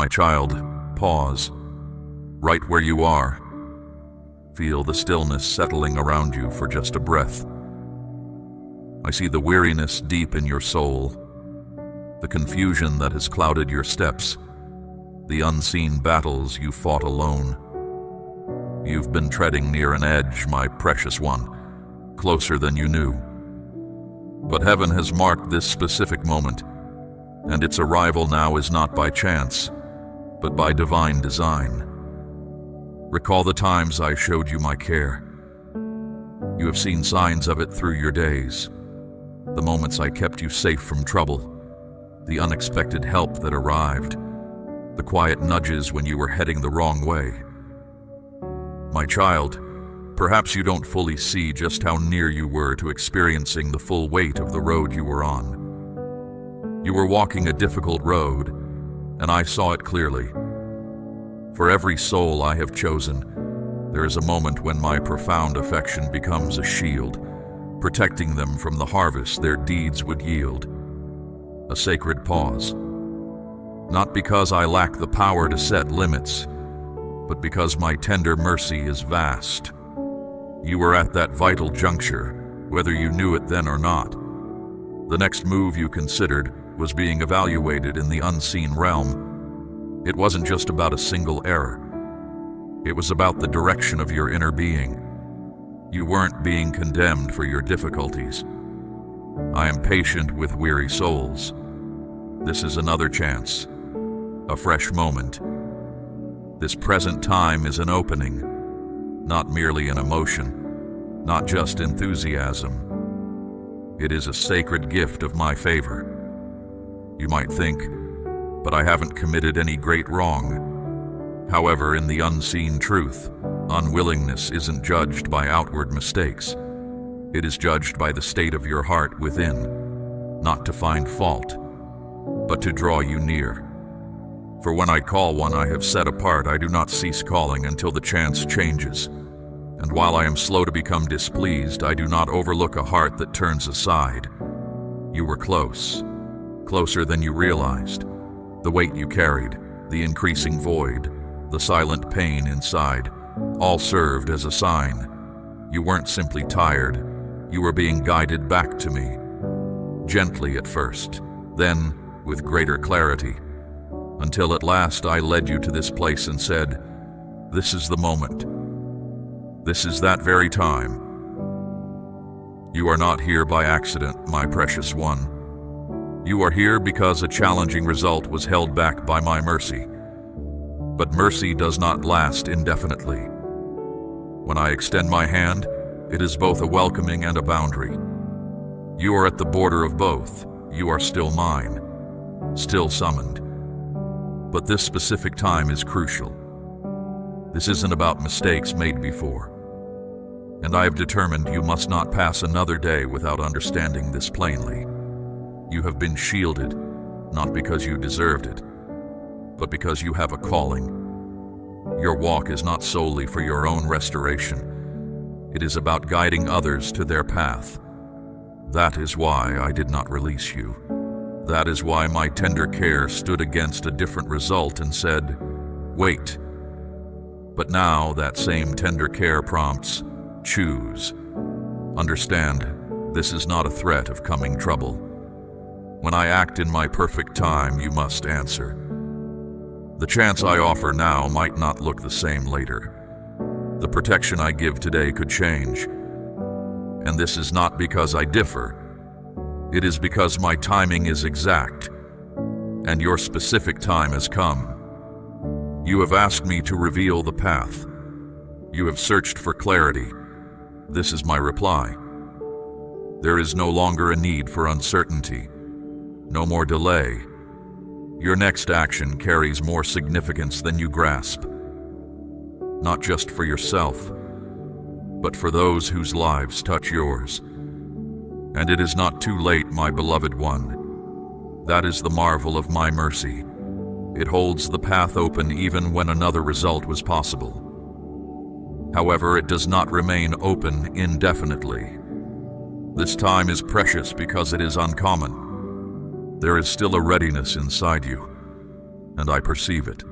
My child, pause. Right where you are. Feel the stillness settling around you for just a breath. I see the weariness deep in your soul, the confusion that has clouded your steps, the unseen battles you fought alone. You've been treading near an edge, my precious one, closer than you knew. But heaven has marked this specific moment, and its arrival now is not by chance, but by divine design. Recall the times I showed you my care. You have seen signs of it through your days, the moments I kept you safe from trouble, the unexpected help that arrived, the quiet nudges when you were heading the wrong way. My child, perhaps you don't fully see just how near you were to experiencing the full weight of the road you were on. You were walking a difficult road, and I saw it clearly. For every soul I have chosen, there is a moment when my profound affection becomes a shield, protecting them from the harvest their deeds would yield. A sacred pause. Not because I lack the power to set limits, but because my tender mercy is vast. You were at that vital juncture, whether you knew it then or not. The next move you considered was being evaluated in the unseen realm. It wasn't just about a single error. It was about the direction of your inner being. You weren't being condemned for your difficulties. I am patient with weary souls. This is another chance, a fresh moment. This present time is an opening, not merely an emotion, not just enthusiasm. It is a sacred gift of my favor. You might think, but I haven't committed any great wrong. However, in the unseen truth, unwillingness isn't judged by outward mistakes. It is judged by the state of your heart within, not to find fault, but to draw you near. For when I call one I have set apart, I do not cease calling until the chance changes. And while I am slow to become displeased, I do not overlook a heart that turns aside. You were close, closer than you realized. The weight you carried, the increasing void, the silent pain inside, all served as a sign. You weren't simply tired, you were being guided back to me. Gently at first, then with greater clarity, until at last I led you to this place and said, "This is the moment. This is that very time." You are not here by accident, my precious one. You are here because a challenging result was held back by my mercy. But mercy does not last indefinitely. When I extend my hand, it is both a welcoming and a boundary. You are at the border of both. You are still mine, still summoned. But this specific time is crucial. This isn't about mistakes made before. And I have determined you must not pass another day without understanding this plainly. You have been shielded, not because you deserved it, but because you have a calling. Your walk is not solely for your own restoration. It is about guiding others to their path. That is why I did not release you. That is why my tender care stood against a different result and said, "Wait." But now that same tender care prompts, "Choose." Understand, this is not a threat of coming trouble. When I act in my perfect time, you must answer. The chance I offer now might not look the same later. The protection I give today could change. And this is not because I differ. It is because my timing is exact, and your specific time has come. You have asked me to reveal the path. You have searched for clarity. This is my reply. There is no longer a need for uncertainty. No more delay. Your next action carries more significance than you grasp. Not just for yourself, but for those whose lives touch yours. And it is not too late, my beloved one. That is the marvel of my mercy. It holds the path open even when another result was possible. However, it does not remain open indefinitely. This time is precious because it is uncommon. There is still a readiness inside you. and I perceive it.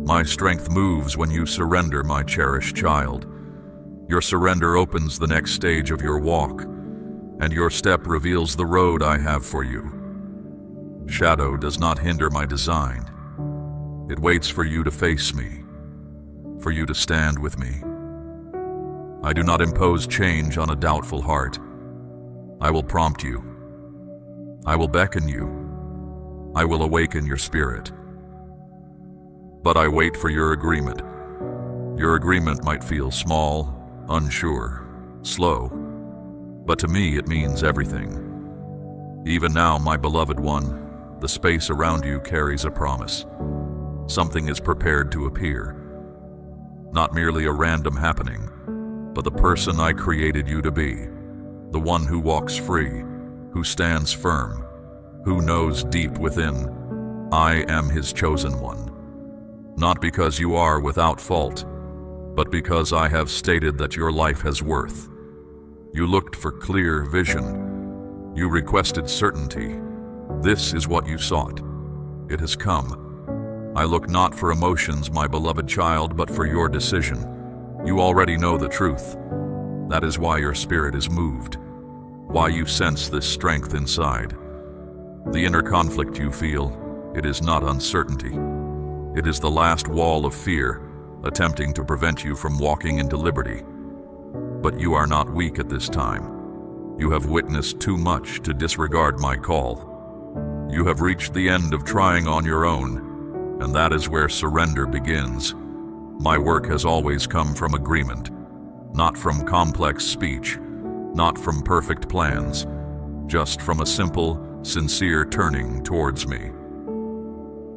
My strength moves when you surrender, my cherished child. Your surrender opens the next stage of your walk, and your step reveals the road I have for you. Shadow does not hinder my design. It waits for you to face me, for you to stand with me. I do not impose change on a doubtful heart. I will prompt you. I will beckon you. I will awaken your spirit. But I wait for your agreement. Your agreement might feel small, unsure, slow, but to me it means everything. Even now, my beloved one, the space around you carries a promise. Something is prepared to appear. Not merely a random happening, but the person I created you to be. The one who walks free, who stands firm, who knows deep within, I am his chosen one. Not because you are without fault, but because I have stated that your life has worth. You looked for clear vision. You requested certainty. This is what you sought. It has come. I look not for emotions, my beloved child, but for your decision. You already know the truth. That is why your spirit is moved, why you sense this strength inside. The inner conflict you feel, it is not uncertainty. It is the last wall of fear, attempting to prevent you from walking into liberty. But you are not weak at this time. You have witnessed too much to disregard my call. You have reached the end of trying on your own, and that is where surrender begins. My work has always come from agreement, not from complex speech, not from perfect plans, just from a simple, sincere turning towards me.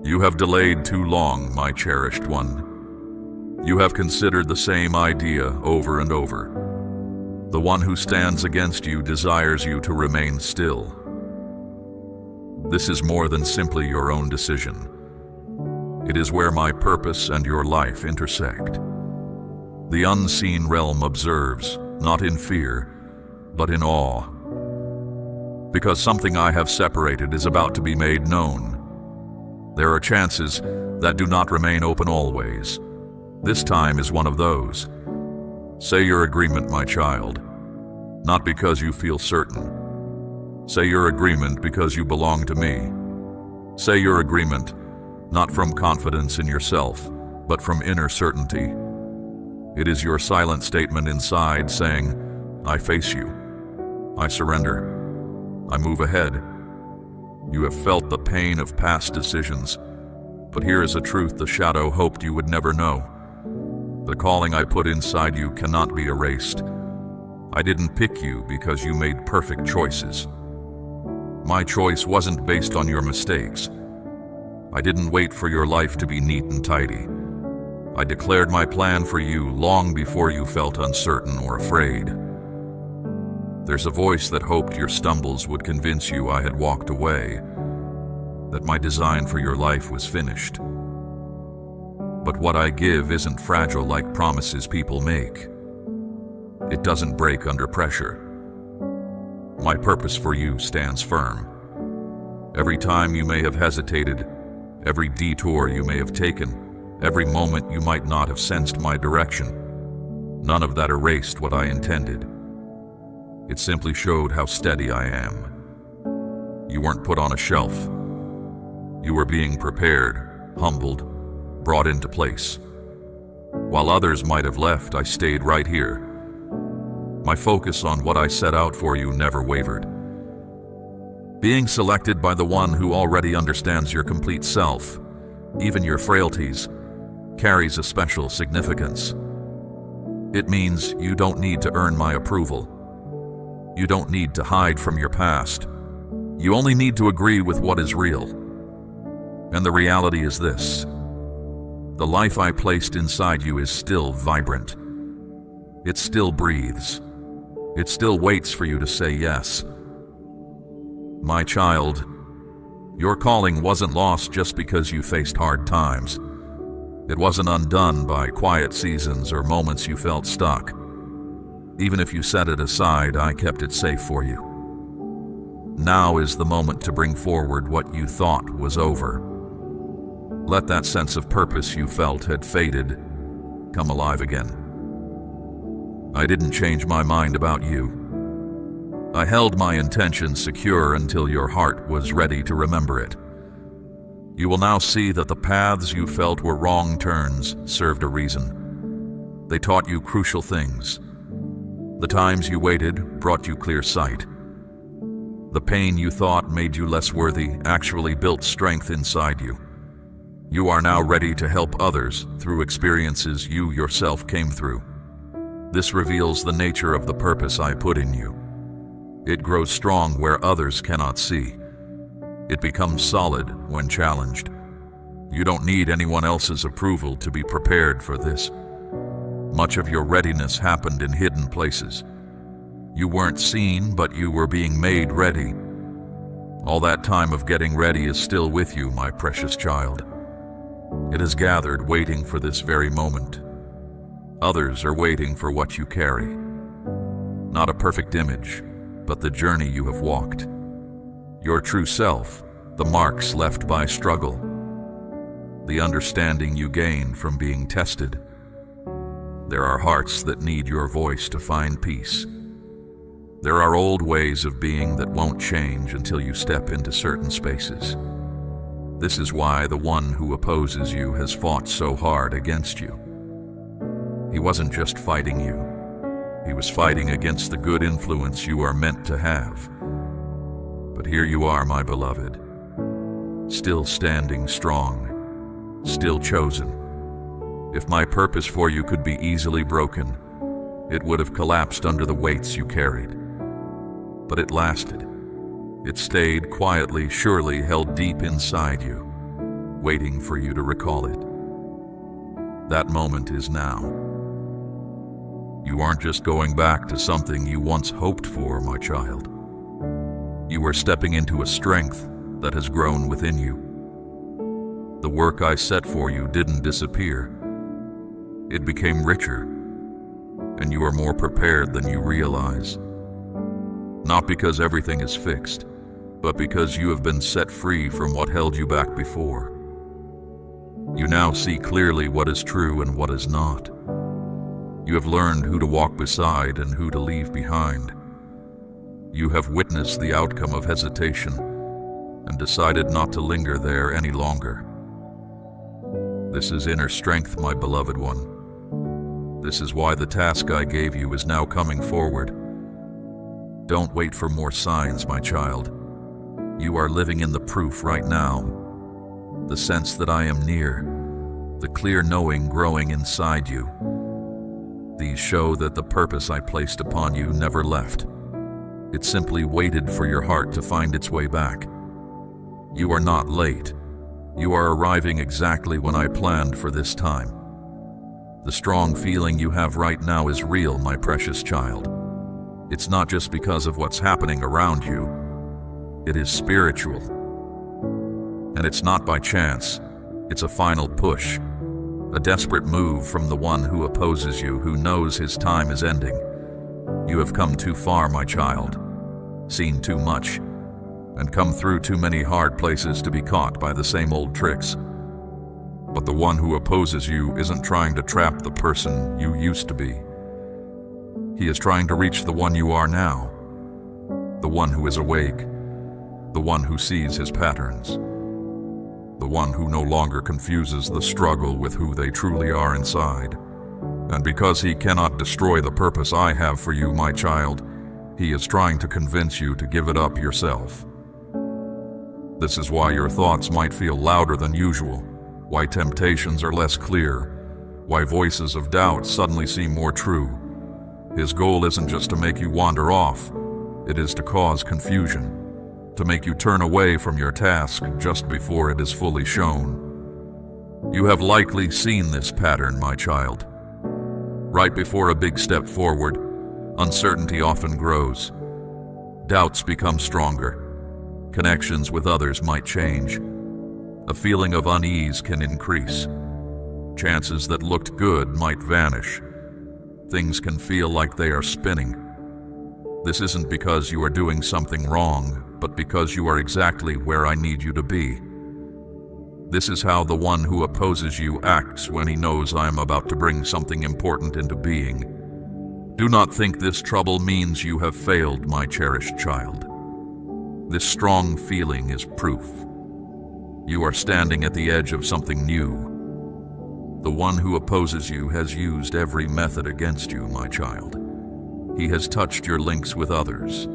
You have delayed too long, my cherished one. You have considered the same idea over and over. The one who stands against you desires you to remain still. This is more than simply your own decision. It is where my purpose and your life intersect. The unseen realm observes, not in fear, but in awe. Because something I have separated is about to be made known. There are chances that do not remain open always. This time is one of those. Say your agreement, my child, not because you feel certain. Say your agreement because you belong to me. Say your agreement, not from confidence in yourself, but from inner certainty. It is your silent statement inside saying, I face you. I surrender. I move ahead. You have felt the pain of past decisions, but here is a truth the shadow hoped you would never know. The calling I put inside you cannot be erased. I didn't pick you because you made perfect choices. My choice wasn't based on your mistakes. I didn't wait for your life to be neat and tidy. I declared my plan for you long before you felt uncertain or afraid. There's a voice that hoped your stumbles would convince you I had walked away, that my design for your life was finished. But what I give isn't fragile like promises people make. It doesn't break under pressure. My purpose for you stands firm. Every time you may have hesitated, every detour you may have taken, every moment you might not have sensed my direction, none of that erased what I intended. It simply showed how steady I am. You weren't put on a shelf. You were being prepared, humbled, brought into place. While others might have left, I stayed right here. My focus on what I set out for you never wavered. Being selected by the one who already understands your complete self, even your frailties, carries a special significance. It means you don't need to earn my approval. You don't need to hide from your past. You only need to agree with what is real. And the reality is this: the life I placed inside you is still vibrant. It still breathes. It still waits for you to say yes. My child, your calling wasn't lost just because you faced hard times. It wasn't undone by quiet seasons or moments you felt stuck. Even if you set it aside, I kept it safe for you. Now is the moment to bring forward what you thought was over. Let that sense of purpose you felt had faded come alive again. I didn't change my mind about you. I held my intention secure until your heart was ready to remember it. You will now see that the paths you felt were wrong turns served a reason. They taught you crucial things. The times you waited brought you clear sight. The pain you thought made you less worthy actually built strength inside you. You are now ready to help others through experiences you yourself came through. This reveals the nature of the purpose I put in you. It grows strong where others cannot see. It becomes solid when challenged. You don't need anyone else's approval to be prepared for this. Much of your readiness happened in hidden places. You weren't seen, but you were being made ready. All that time of getting ready is still with you, my precious child. It is gathered waiting for this very moment. Others are waiting for what you carry. Not a perfect image, but the journey you have walked. Your true self, the marks left by struggle, the understanding you gain from being tested. There are hearts that need your voice to find peace. There are old ways of being that won't change until you step into certain spaces. This is why the one who opposes you has fought so hard against you. He wasn't just fighting you. He was fighting against the good influence you are meant to have. But here you are, my beloved, still standing strong, still chosen. If my purpose for you could be easily broken, it would have collapsed under the weights you carried. But it lasted. It stayed quietly, surely held deep inside you, waiting for you to recall it. That moment is now. You aren't just going back to something you once hoped for, my child. You are stepping into a strength that has grown within you. The work I set for you didn't disappear. It became richer, and you are more prepared than you realize. Not because everything is fixed, but because you have been set free from what held you back before. You now see clearly what is true and what is not. You have learned who to walk beside and who to leave behind. You have witnessed the outcome of hesitation and decided not to linger there any longer. This is inner strength, my beloved one. This is why the task I gave you is now coming forward. Don't wait for more signs, my child. You are living in the proof right now. The sense that I am near, the clear knowing growing inside you. These show that the purpose I placed upon you never left. It simply waited for your heart to find its way back. You are not late. You are arriving exactly when I planned for this time. The strong feeling you have right now is real, my precious child. It's not just because of what's happening around you. It is spiritual. And it's not by chance. It's a final push. A desperate move from the one who opposes you, who knows his time is ending. You have come too far, my child, seen too much, and come through too many hard places to be caught by the same old tricks. But the one who opposes you isn't trying to trap the person you used to be. He is trying to reach the one you are now, the one who is awake, the one who sees his patterns, the one who no longer confuses the struggle with who they truly are inside. And because he cannot destroy the purpose I have for you, my child, he is trying to convince you to give it up yourself. This is why your thoughts might feel louder than usual, why temptations are less clear, why voices of doubt suddenly seem more true. His goal isn't just to make you wander off, it is to cause confusion, to make you turn away from your task just before it is fully shown. You have likely seen this pattern, my child. Right before a big step forward, uncertainty often grows. Doubts become stronger. Connections with others might change. A feeling of unease can increase. Chances that looked good might vanish. Things can feel like they are spinning. This isn't because you are doing something wrong, but because you are exactly where I need you to be. This is how the one who opposes you acts when he knows I am about to bring something important into being. Do not think this trouble means you have failed, my cherished child. This strong feeling is proof. You are standing at the edge of something new. The one who opposes you has used every method against you, my child. He has touched your links with others,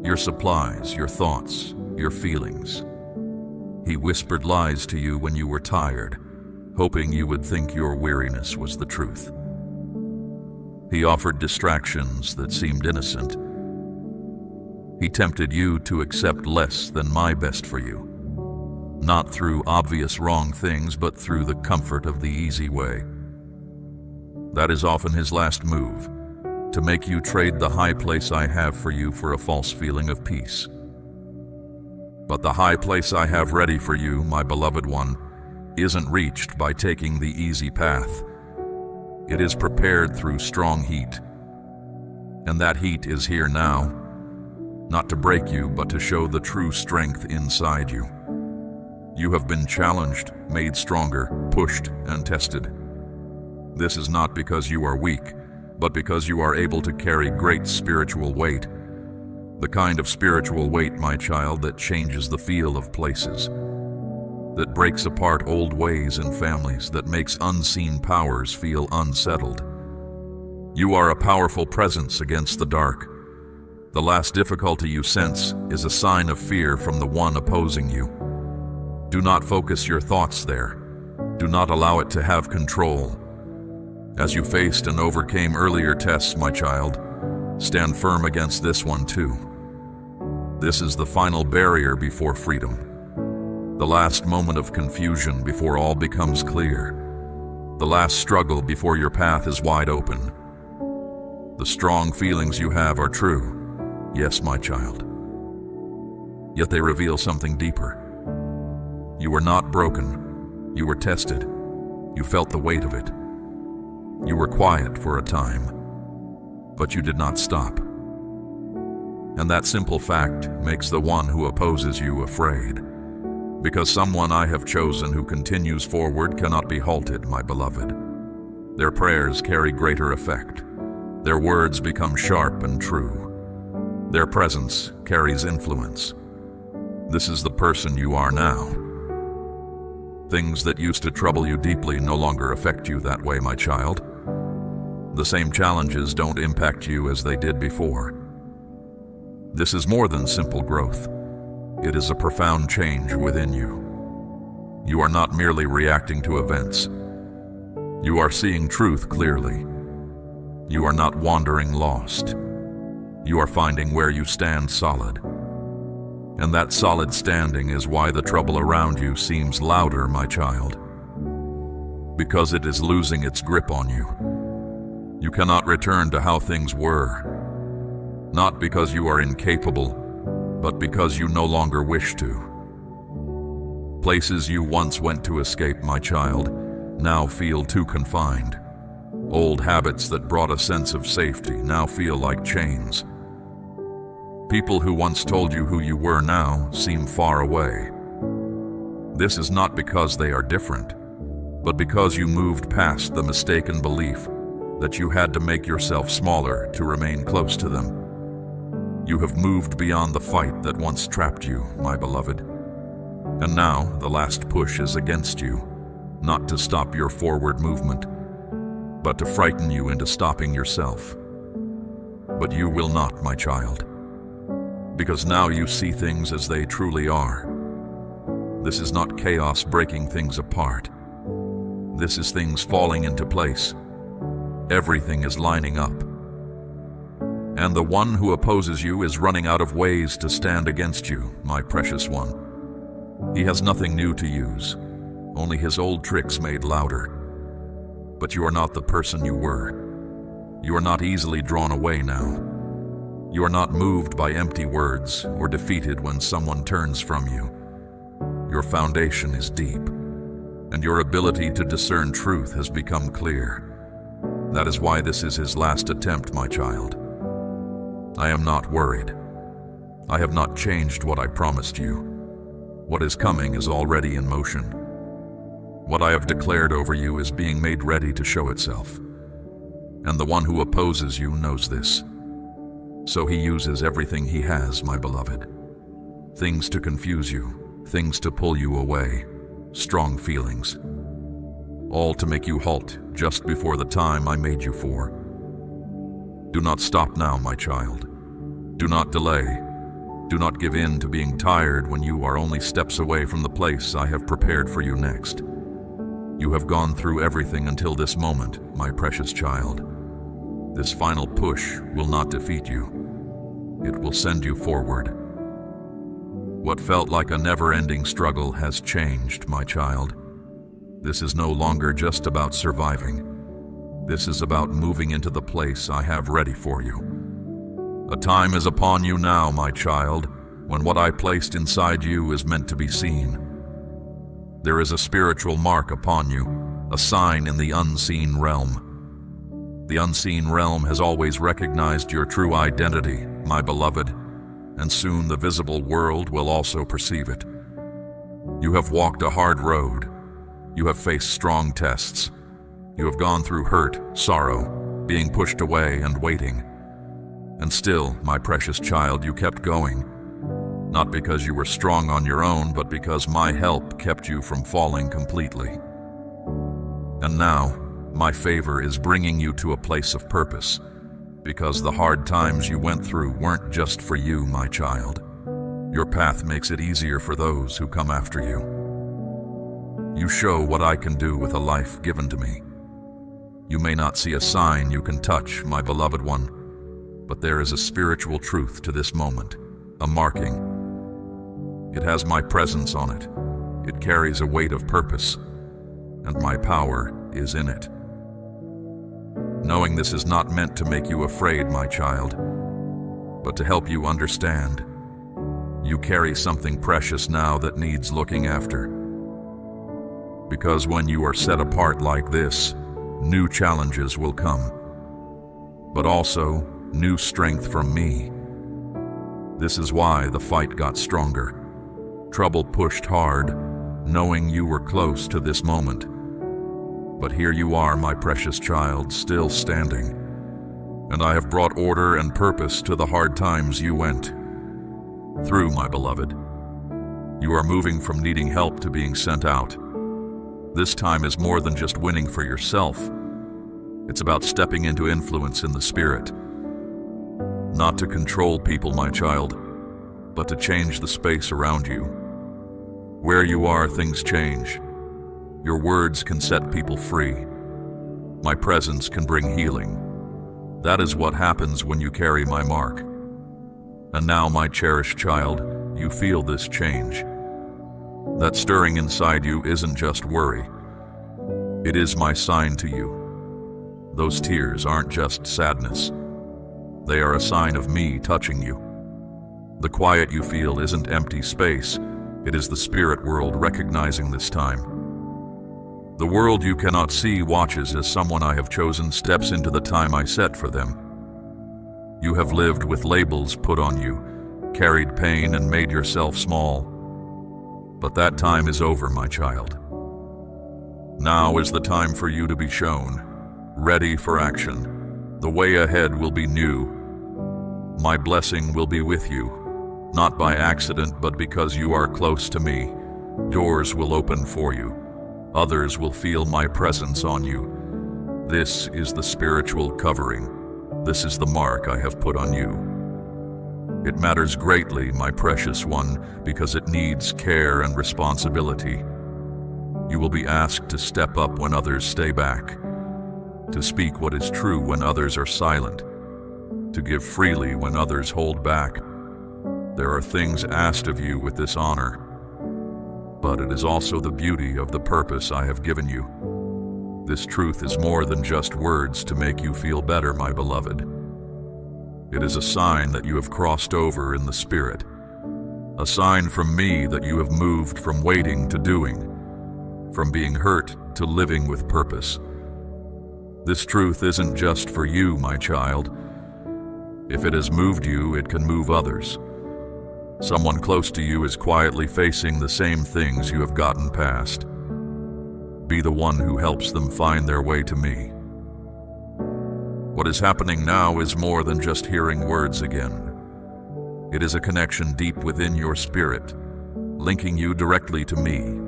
your supplies, your thoughts, your feelings. He whispered lies to you when you were tired, hoping you would think your weariness was the truth. He offered distractions that seemed innocent. He tempted you to accept less than my best for you, not through obvious wrong things, but through the comfort of the easy way. That is often his last move, to make you trade the high place I have for you for a false feeling of peace. But the high place I have ready for you, my beloved one, isn't reached by taking the easy path. It is prepared through strong heat. And that heat is here now, not to break you, but to show the true strength inside you. You have been challenged, made stronger, pushed, and tested. This is not because you are weak, but because you are able to carry great spiritual weight. The kind of spiritual weight, my child, that changes the feel of places, that breaks apart old ways and families, that makes unseen powers feel unsettled. You are a powerful presence against the dark. The last difficulty you sense is a sign of fear from the one opposing you. Do not focus your thoughts there. Do not allow it to have control. As you faced and overcame earlier tests, my child, stand firm against this one too. This is the final barrier before freedom. The last moment of confusion before all becomes clear. The last struggle before your path is wide open. The strong feelings you have are true. Yes, my child. Yet they reveal something deeper. You were not broken. You were tested. You felt the weight of it. You were quiet for a time, but you did not stop. And that simple fact makes the one who opposes you afraid. Because someone I have chosen who continues forward cannot be halted, my beloved. Their prayers carry greater effect. Their words become sharp and true. Their presence carries influence. This is the person you are now. Things that used to trouble you deeply no longer affect you that way, my child. The same challenges don't impact you as they did before. This is more than simple growth. It is a profound change within you. You are not merely reacting to events. You are seeing truth clearly. You are not wandering lost. You are finding where you stand solid. And that solid standing is why the trouble around you seems louder, my child. Because it is losing its grip on you. You cannot return to how things were. Not because you are incapable, but because you no longer wish to. Places you once went to escape, my child, now feel too confined. Old habits that brought a sense of safety now feel like chains. People who once told you who you were now seem far away. This is not because they are different, but because you moved past the mistaken belief that you had to make yourself smaller to remain close to them. You have moved beyond the fight that once trapped you, my beloved. And now the last push is against you, not to stop your forward movement, but to frighten you into stopping yourself. But you will not, my child, because now you see things as they truly are. This is not chaos breaking things apart. This is things falling into place. Everything is lining up. And the one who opposes you is running out of ways to stand against you, my precious one. He has nothing new to use, only his old tricks made louder. But you are not the person you were. You are not easily drawn away now. You are not moved by empty words or defeated when someone turns from you. Your foundation is deep, and your ability to discern truth has become clear. That is why this is his last attempt, my child. I am not worried. I have not changed what I promised you. What is coming is already in motion. What I have declared over you is being made ready to show itself. And the one who opposes you knows this. So he uses everything he has, my beloved. Things to confuse you, things to pull you away, strong feelings. All to make you halt just before the time I made you for. Do not stop now, my child. Do not delay. Do not give in to being tired when you are only steps away from the place I have prepared for you next. You have gone through everything until this moment, my precious child. This final push will not defeat you. It will send you forward. What felt like a never-ending struggle has changed, my child. This is no longer just about surviving. This is about moving into the place I have ready for you. A time is upon you now, my child, when what I placed inside you is meant to be seen. There is a spiritual mark upon you, a sign in the unseen realm. The unseen realm has always recognized your true identity, my beloved, and soon the visible world will also perceive it. You have walked a hard road. You have faced strong tests. You have gone through hurt, sorrow, being pushed away and waiting. And still, my precious child, you kept going. Not because you were strong on your own, but because my help kept you from falling completely. And now, my favor is bringing you to a place of purpose, because the hard times you went through weren't just for you, my child. Your path makes it easier for those who come after you. You show what I can do with a life given to me. You may not see a sign you can touch, my beloved one, but there is a spiritual truth to this moment, a marking. It has my presence on it. It carries a weight of purpose, and my power is in it. Knowing this is not meant to make you afraid, my child, but to help you understand. You carry something precious now that needs looking after. Because when you are set apart like this, new challenges will come, but also new strength from me. This is why the fight got stronger. Trouble pushed hard, knowing you were close to this moment. But here you are, my precious child, still standing. And I have brought order and purpose to the hard times you went through, my beloved. You are moving from needing help to being sent out. This time is more than just winning for yourself. It's about stepping into influence in the spirit. Not to control people, my child, but to change the space around you. Where you are, things change. Your words can set people free. My presence can bring healing. That is what happens when you carry my mark. And now, my cherished child, you feel this change. That stirring inside you isn't just worry. It is my sign to you. Those tears aren't just sadness. They are a sign of me touching you. The quiet you feel isn't empty space. It is the spirit world recognizing this time. The world you cannot see watches as someone I have chosen steps into the time I set for them. You have lived with labels put on you, carried pain and made yourself small. But that time is over, my child. Now is the time for you to be shown, ready for action. The way ahead will be new. My blessing will be with you, not by accident, but because you are close to me. Doors will open for you. Others will feel my presence on you. This is the spiritual covering. This is the mark I have put on you. It matters greatly, my precious one, because it needs care and responsibility. You will be asked to step up when others stay back, to speak what is true when others are silent, to give freely when others hold back. There are things asked of you with this honor, but it is also the beauty of the purpose I have given you. This truth is more than just words to make you feel better, my beloved. It is a sign that you have crossed over in the spirit, a sign from me that you have moved from waiting to doing, from being hurt to living with purpose. This truth isn't just for you, my child. If it has moved you, it can move others. Someone close to you is quietly facing the same things you have gotten past. be the one who helps them find their way to me. What is happening now is more than just hearing words again. It is a connection deep within your spirit, linking you directly to me.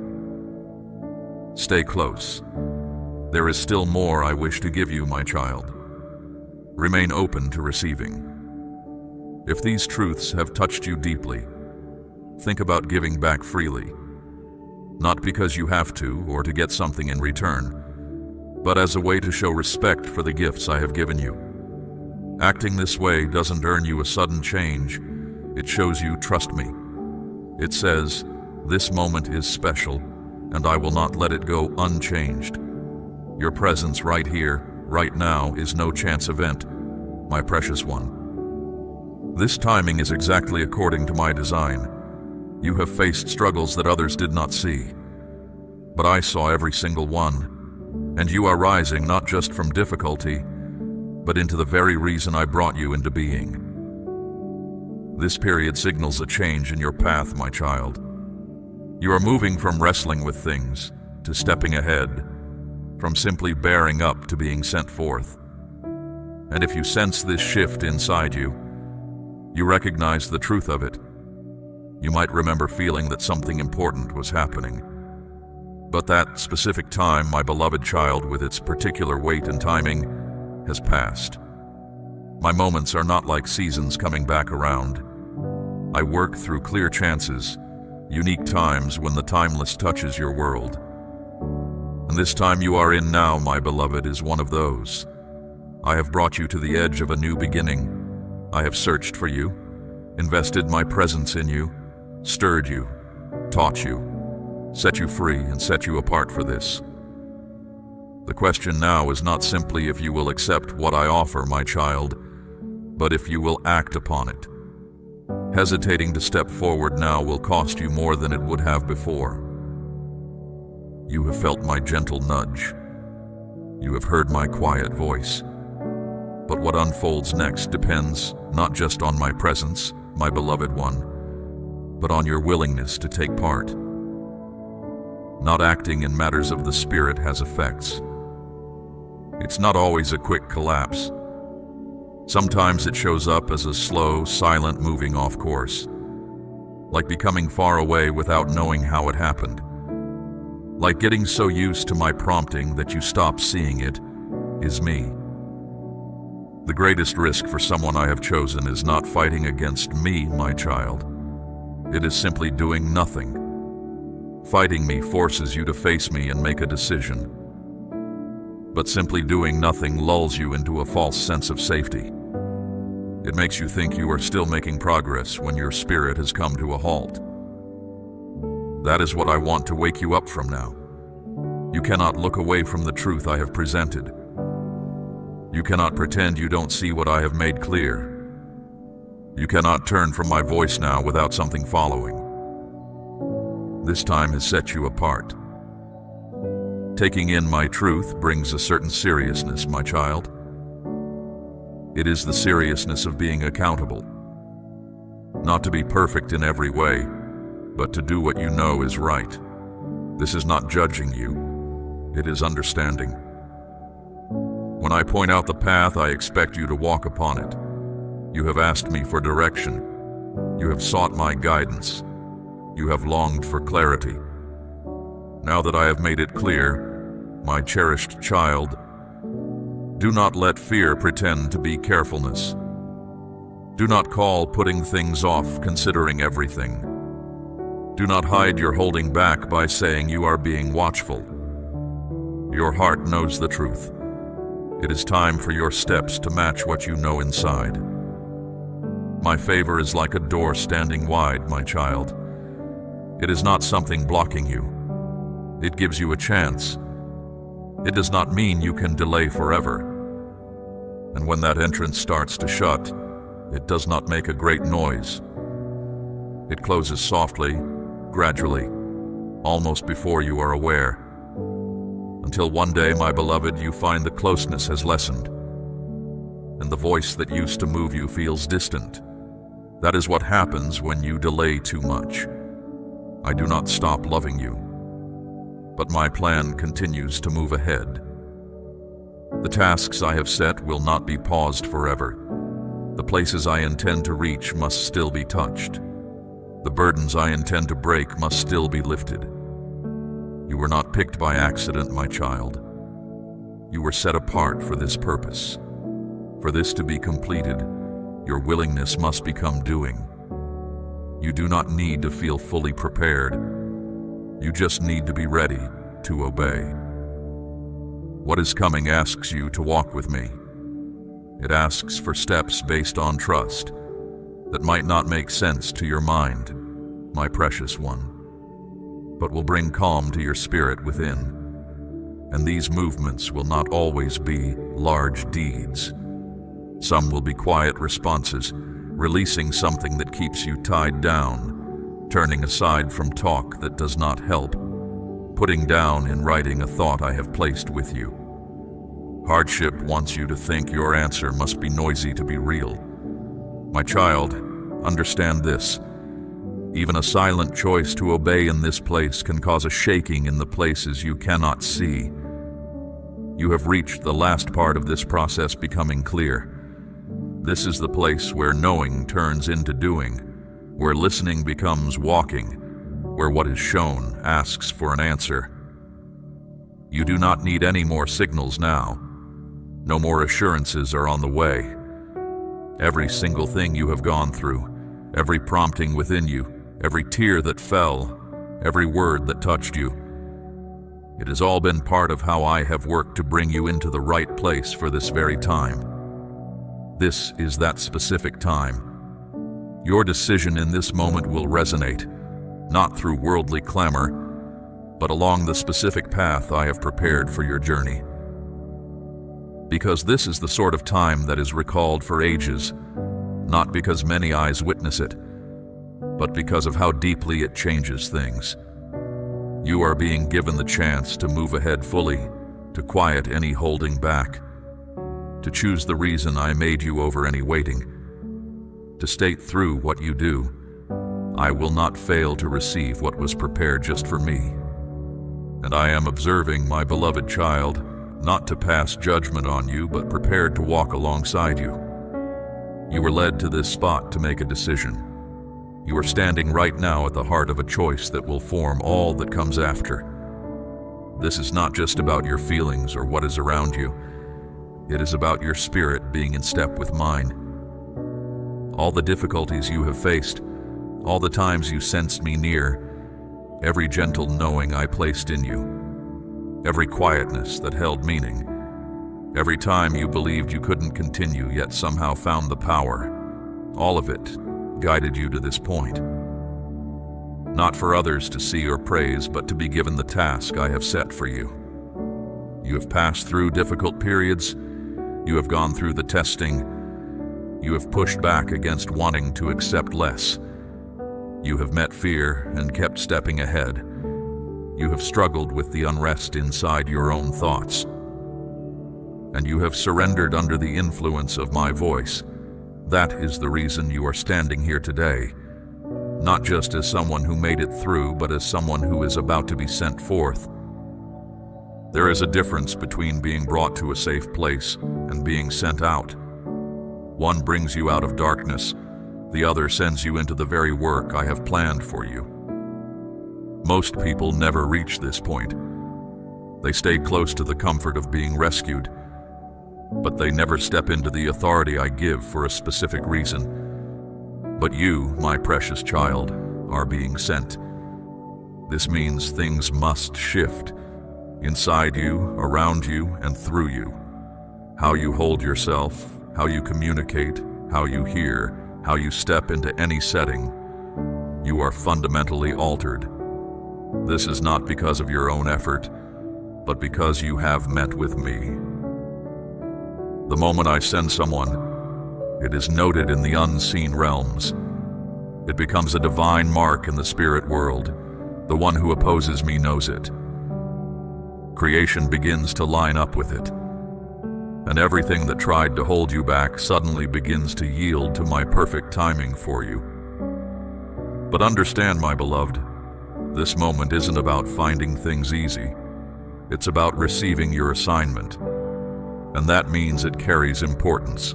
Stay close. There is still more I wish to give you, my child. Remain open to receiving. If these truths have touched you deeply, think about giving back freely. Not because you have to or to get something in return, but as a way to show respect for the gifts I have given you. Acting this way doesn't earn you a sudden change. It shows you trust me. It says, this moment is special, and I will not let it go unchanged. Your presence right here, right now, is no chance event, my precious one. This timing is exactly according to my design. You have faced struggles that others did not see, but I saw every single one, and you are rising not just from difficulty, but into the very reason I brought you into being. This period signals a change in your path, my child. You are moving from wrestling with things to stepping ahead, from simply bearing up to being sent forth. And if you sense this shift inside you, you recognize the truth of it. You might remember feeling that something important was happening. But that specific time, my beloved child, with its particular weight and timing, has passed. My moments are not like seasons coming back around. I work through clear chances, unique times when the timeless touches your world. And this time you are in now, my beloved, is one of those. I have brought you to the edge of a new beginning. I have searched for you, invested my presence in you, stirred you, taught you, set you free, and set you apart for this. The question now is not simply if you will accept what I offer, my child, but if you will act upon it. Hesitating to step forward now will cost you more than it would have before. You have felt my gentle nudge. You have heard my quiet voice. But what unfolds next depends not just on my presence, my beloved one, but on your willingness to take part. Not acting in matters of the spirit has effects. It's not always a quick collapse. Sometimes it shows up as a slow, silent moving off course, like becoming far away without knowing how it happened, like getting so used to my prompting that you stop seeing it is me. The greatest risk for someone I have chosen is not fighting against me, my child. It is simply doing nothing. Fighting me forces you to face me and make a decision. But simply doing nothing lulls you into a false sense of safety. It makes you think you are still making progress when your spirit has come to a halt. That is what I want to wake you up from now. You cannot look away from the truth I have presented. You cannot pretend you don't see what I have made clear. You cannot turn from my voice now without something following. This time has set you apart. Taking in my truth brings a certain seriousness, my child. It is the seriousness of being accountable. Not to be perfect in every way, but to do what you know is right. This is not judging you. It is understanding. When I point out the path, I expect you to walk upon it. You have asked me for direction. You have sought my guidance. You have longed for clarity. Now that I have made it clear, my cherished child, do not let fear pretend to be carefulness. Do not call putting things off considering everything. Do not hide your holding back by saying you are being watchful. Your heart knows the truth. It is time for your steps to match what you know inside. My favor is like a door standing wide, my child. It is not something blocking you. It gives you a chance. It does not mean you can delay forever. And when that entrance starts to shut, it does not make a great noise. It closes softly, gradually, almost before you are aware. Until one day, my beloved, you find the closeness has lessened, and the voice that used to move you feels distant. That is what happens when you delay too much. I do not stop loving you. but my plan continues to move ahead. The tasks I have set will not be paused forever. The places I intend to reach must still be touched. The burdens I intend to break must still be lifted. You were not picked by accident, my child. You were set apart for this purpose. For this to be completed, your willingness must become doing. You do not need to feel fully prepared. You just need to be ready to obey. What is coming asks you to walk with me. It asks for steps based on trust that might not make sense to your mind, my precious one, but will bring calm to your spirit within. And these movements will not always be large deeds. Some will be quiet responses, releasing something that keeps you tied down, turning aside from talk that does not help, putting down in writing a thought I have placed with you. Hardship wants you to think your answer must be noisy to be real. My child, understand this. Even a silent choice to obey in this place can cause a shaking in the places you cannot see. You have reached the last part of this process becoming clear. This is the place where knowing turns into doing, where listening becomes walking, where what is shown asks for an answer. You do not need any more signals now. No more assurances are on the way. Every single thing you have gone through, every prompting within you, every tear that fell, every word that touched you, it has all been part of how I have worked to bring you into the right place for this very time. This is that specific time. Your decision in this moment will resonate, not through worldly clamor, but along the specific path I have prepared for your journey. Because this is the sort of time that is recalled for ages, not because many eyes witness it, but because of how deeply it changes things. You are being given the chance to move ahead fully, to quiet any holding back, to choose the reason I made you over any waiting, to state through what you do. I will not fail to receive what was prepared just for me. And I am observing, my beloved child, not to pass judgment on you, but prepared to walk alongside you. You were led to this spot to make a decision. You are standing right now at the heart of a choice that will form all that comes after. This is not just about your feelings or what is around you. It is about your spirit being in step with mine. All the difficulties you have faced, all the times you sensed me near, every gentle knowing I placed in you, every quietness that held meaning, every time you believed you couldn't continue yet somehow found the power, all of it guided you to this point. Not for others to see or praise, but to be given the task I have set for you. You have passed through difficult periods. You have gone through the testing. You have pushed back against wanting to accept less. You have met fear and kept stepping ahead. You have struggled with the unrest inside your own thoughts. And you have surrendered under the influence of my voice. That is the reason you are standing here today, not just as someone who made it through, but as someone who is about to be sent forth. There is a difference between being brought to a safe place and being sent out. One brings you out of darkness, the other sends you into the very work I have planned for you. Most people never reach this point. They stay close to the comfort of being rescued, but they never step into the authority I give for a specific reason. But you, my precious child, are being sent. This means things must shift, inside you, around you, and through you. How you hold yourself, how you communicate, how you hear, how you step into any setting. You are fundamentally altered. This is not because of your own effort, but because you have met with me. The moment I send someone, it is noted in the unseen realms. It becomes a divine mark in the spirit world. The one who opposes me knows it. Creation begins to line up with it. And everything that tried to hold you back suddenly begins to yield to my perfect timing for you. But understand, my beloved, This moment isn't about finding things easy. It's about receiving your assignment. And that means it carries importance.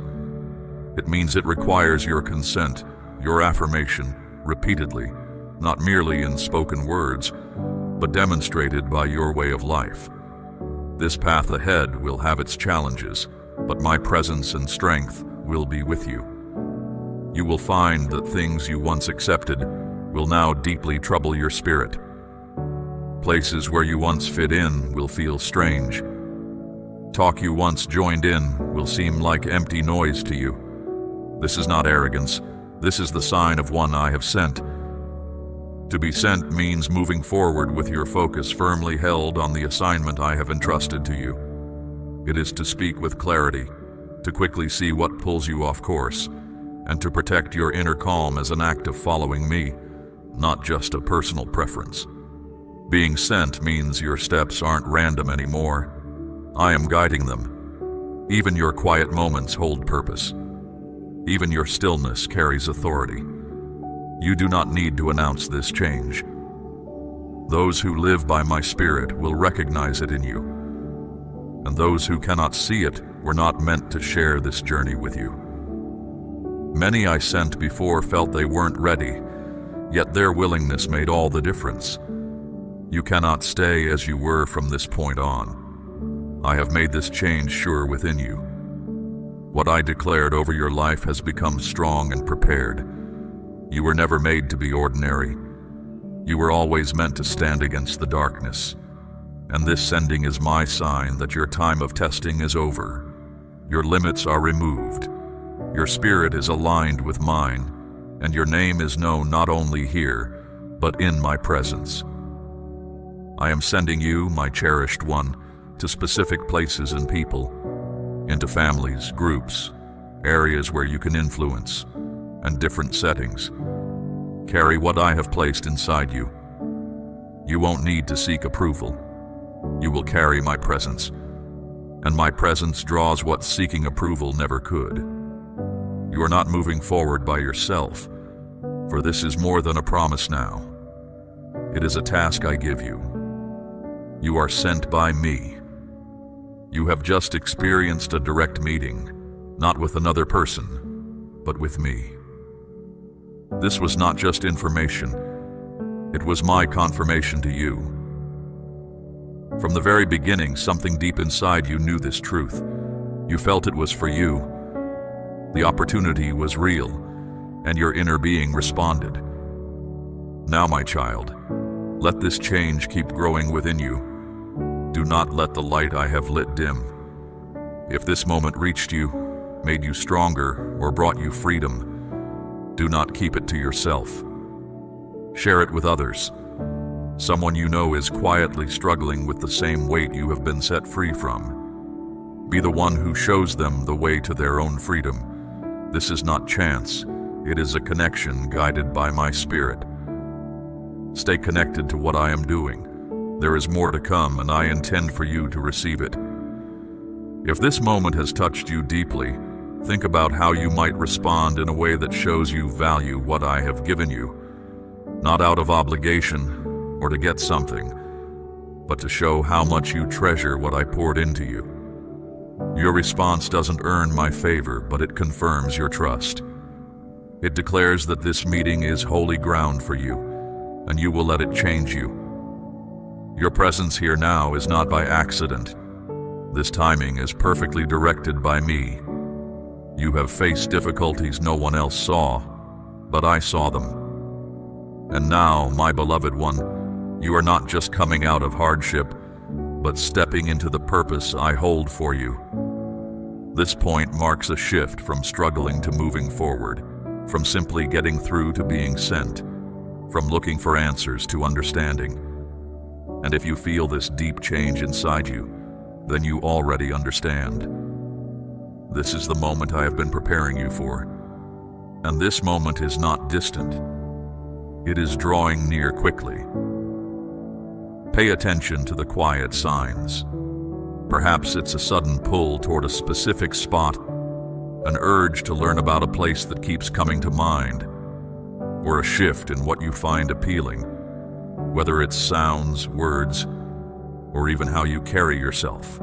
It means it requires your consent, your affirmation, repeatedly, not merely in spoken words, but demonstrated by your way of life. This path ahead will have its challenges, but my presence and strength will be with you. You will find that things you once accepted will now deeply trouble your spirit. Places where you once fit in will feel strange. Talk you once joined in will seem like empty noise to you. This is not arrogance. This is the sign of one I have sent. To be sent means moving forward with your focus firmly held on the assignment I have entrusted to you. It is to speak with clarity, to quickly see what pulls you off course, and to protect your inner calm as an act of following me, not just a personal preference. Being sent means your steps aren't random anymore. I am guiding them. Even your quiet moments hold purpose. Even your stillness carries authority. You do not need to announce this change. Those who live by my spirit will recognize it in you. And those who cannot see it were not meant to share this journey with you. Many I sent before felt they weren't ready, yet their willingness made all the difference. You cannot stay as you were from this point on. I have made this change sure within you. What I declared over your life has become strong and prepared. You were never made to be ordinary. You were always meant to stand against the darkness. And this sending is my sign that your time of testing is over. Your limits are removed. Your spirit is aligned with mine, and your name is known not only here, but in my presence. I am sending you, my cherished one, to specific places and people, into families, groups, areas where you can influence, and different settings. Carry what I have placed inside you. You won't need to seek approval. You will carry my presence, and my presence draws what seeking approval never could. You are not moving forward by yourself, for this is more than a promise now. It is a task I give you. You are sent by me. You have just experienced a direct meeting, not with another person, but with me. This was not just information. It was my confirmation to you. From the very beginning, something deep inside you knew this truth. You felt it was for you. The opportunity was real, and your inner being responded. Now, my child, let this change keep growing within you. Do not let the light I have lit dim. If this moment reached you, made you stronger, or brought you freedom, do not keep it to yourself. Share it with others. Someone you know is quietly struggling with the same weight you have been set free from. Be the one who shows them the way to their own freedom. This is not chance. It is a connection guided by my spirit. Stay connected to what I am doing. There is more to come, and I intend for you to receive it. If this moment has touched you deeply, think about how you might respond in a way that shows you value what I have given you, not out of obligation or to get something, but to show how much you treasure what I poured into you. Your response doesn't earn my favor, but it confirms your trust. It declares that this meeting is holy ground for you, and you will let it change you. Your presence here now is not by accident. This timing is perfectly directed by me. You have faced difficulties no one else saw, but I saw them. And now, my beloved one, you are not just coming out of hardship, but stepping into the purpose I hold for you. This point marks a shift from struggling to moving forward, from simply getting through to being sent, from looking for answers to understanding. And if you feel this deep change inside you, then you already understand. This is the moment I have been preparing you for. And this moment is not distant. It is drawing near quickly. Pay attention to the quiet signs. Perhaps it's a sudden pull toward a specific spot, an urge to learn about a place that keeps coming to mind, or a shift in what you find appealing. whether it's sounds, words, or even how you carry yourself.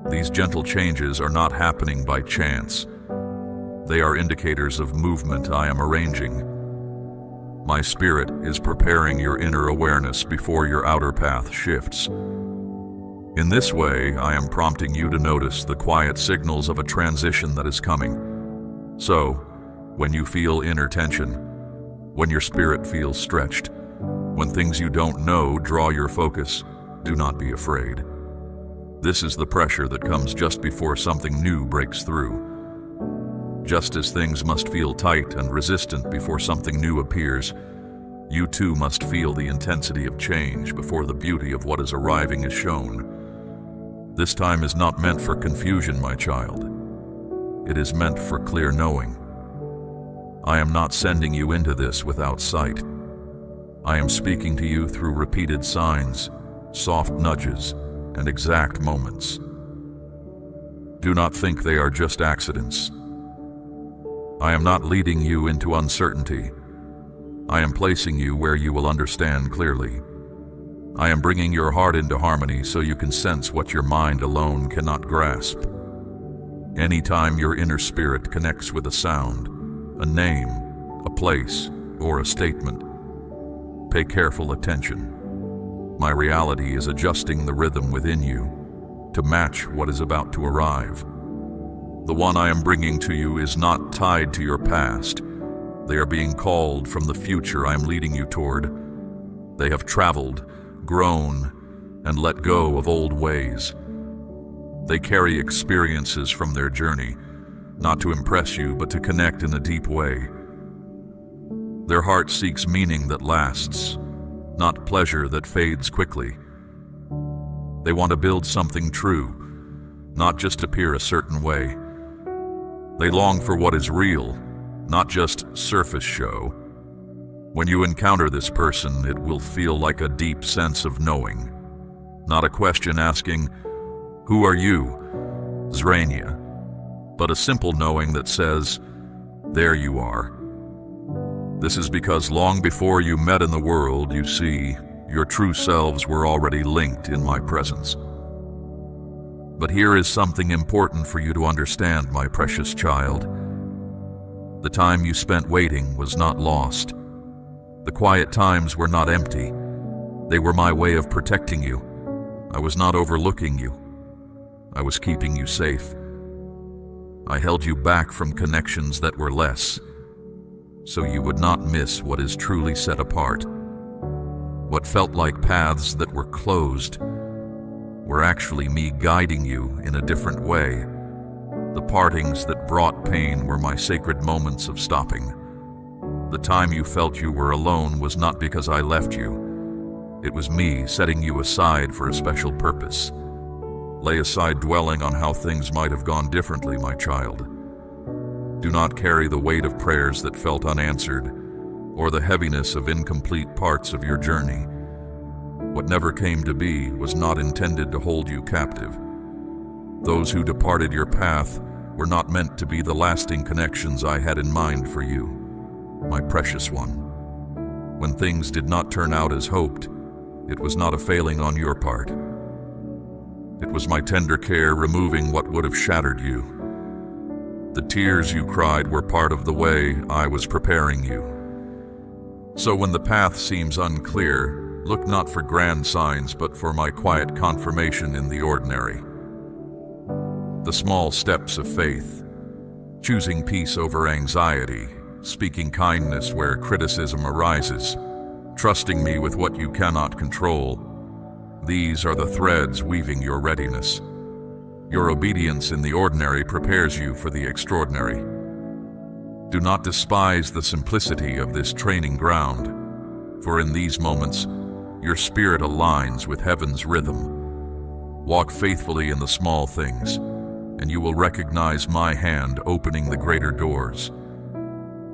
These gentle changes are not happening by chance. They are indicators of movement I am arranging. My spirit is preparing your inner awareness before your outer path shifts. In this way, I am prompting you to notice the quiet signals of a transition that is coming. So, when you feel inner tension, when your spirit feels stretched, when things you don't know draw your focus, do not be afraid. This is the pressure that comes just before something new breaks through. Just as things must feel tight and resistant before something new appears, you too must feel the intensity of change before the beauty of what is arriving is shown. This time is not meant for confusion, my child. It is meant for clear knowing. I am not sending you into this without sight. I am speaking to you through repeated signs, soft nudges, and exact moments. Do not think they are just accidents. I am not leading you into uncertainty. I am placing you where you will understand clearly. I am bringing your heart into harmony so you can sense what your mind alone cannot grasp. Anytime your inner spirit connects with a sound, a name, a place, or a statement, pay careful attention. My reality is adjusting the rhythm within you to match what is about to arrive. The one I am bringing to you is not tied to your past. They are being called from the future I am leading you toward. They have traveled, grown, and let go of old ways. They carry experiences from their journey, not to impress you, but to connect in a deep way. Their heart seeks meaning that lasts, not pleasure that fades quickly. They want to build something true, not just appear a certain way. They long for what is real, not just surface show. When you encounter this person, it will feel like a deep sense of knowing, not a question asking, "Who are you, Zrania?" but a simple knowing that says, "There you are." This is because long before you met in the world, you see, your true selves were already linked in my presence. But here is something important for you to understand, my precious child. The time you spent waiting was not lost. The quiet times were not empty. They were my way of protecting you. I was not overlooking you. I was keeping you safe. I held you back from connections that were less, so you would not miss what is truly set apart. What felt like paths that were closed were actually me guiding you in a different way. The partings that brought pain were my sacred moments of stopping. The time you felt you were alone was not because I left you. It was me setting you aside for a special purpose. Lay aside dwelling on how things might have gone differently, my child. Do not carry the weight of prayers that felt unanswered, or the heaviness of incomplete parts of your journey. What never came to be was not intended to hold you captive. Those who departed your path were not meant to be the lasting connections I had in mind for you, my precious one. When things did not turn out as hoped, it was not a failing on your part. It was my tender care removing what would have shattered you. The tears you cried were part of the way I was preparing you. So when the path seems unclear, look not for grand signs, but for my quiet confirmation in the ordinary. The small steps of faith, choosing peace over anxiety, speaking kindness where criticism arises, trusting me with what you cannot control. These are the threads weaving your readiness. Your obedience in the ordinary prepares you for the extraordinary. Do not despise the simplicity of this training ground, for in these moments, your spirit aligns with heaven's rhythm. Walk faithfully in the small things, and you will recognize my hand opening the greater doors.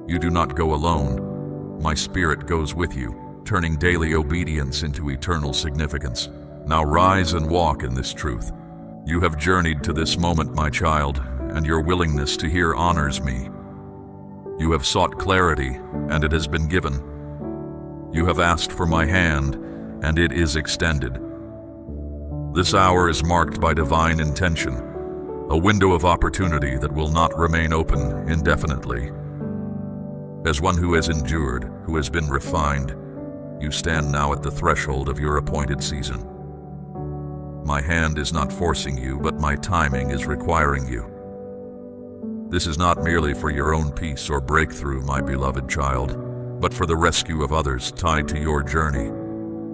You do not go alone. My spirit goes with you, turning daily obedience into eternal significance. Now rise and walk in this truth. You have journeyed to this moment, my child, and your willingness to hear honors me. You have sought clarity, and it has been given. You have asked for my hand, and it is extended. This hour is marked by divine intention, a window of opportunity that will not remain open indefinitely. As one who has endured, who has been refined, you stand now at the threshold of your appointed season. My hand is not forcing you, but my timing is requiring you. This is not merely for your own peace or breakthrough, my beloved child, but for the rescue of others tied to your journey.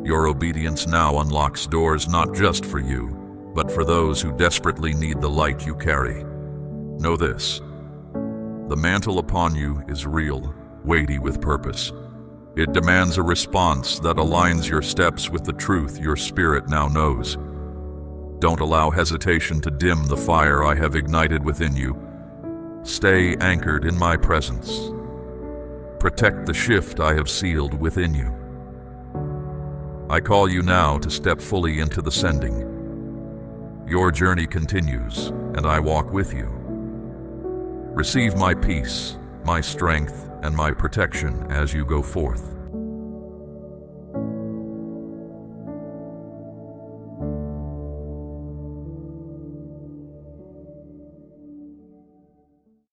Your obedience now unlocks doors not just for you, but for those who desperately need the light you carry. Know this: the mantle upon you is real, weighty with purpose. It demands a response that aligns your steps with the truth your spirit now knows. Don't allow hesitation to dim the fire I have ignited within you. Stay anchored in my presence. Protect the shift I have sealed within you. I call you now to step fully into the sending. Your journey continues, and I walk with you. Receive my peace, my strength, and my protection as you go forth.